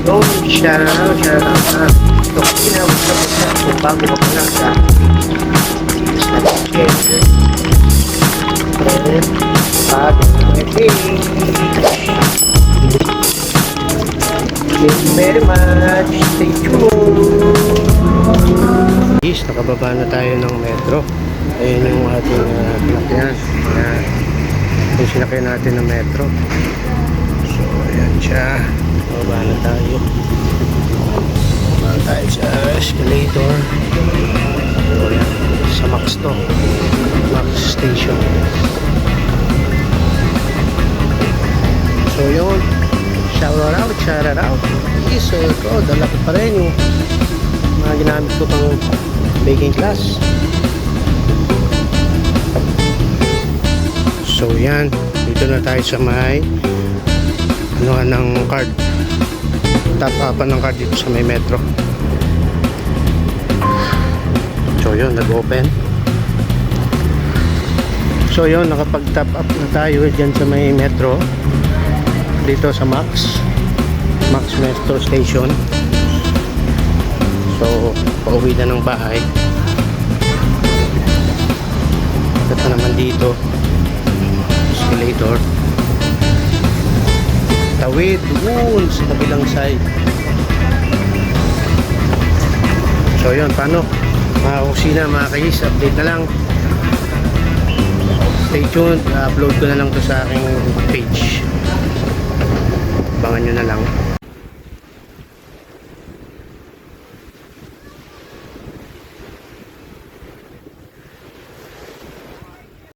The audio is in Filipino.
So, shoutout na. Ito, kinawag na po sa kung bago ka pa lang sa channel. Bago na page. Thank you very much. Stay tuned. Yes, nakababa na tayo ng metro. Ayun yung ating pinakyan. Yung sinakyan natin ng metro. So, ayan siya. Baba na tayo. Baba tayo sa escalator. So, ayan. Sa Max to. Max station. So, yun. Shout out. Yes, so ito. Dala ko pa rin yung mga ginamit ko pang baking class. So, yan. Dito na tayo sa may ng card, top upan ng card dito sa may metro. So yun, nag-open. So yun, nakapag top up na tayo dyan sa may metro dito sa Max Metro Station. So pauwi na ng bahay. Ito naman dito escalator, tawid doon sa kabilang side. So yun, paano mga kusina, mga kayis, update na lang. Stay tuned, upload ko na lang to sa aking page, abangan nyo na lang.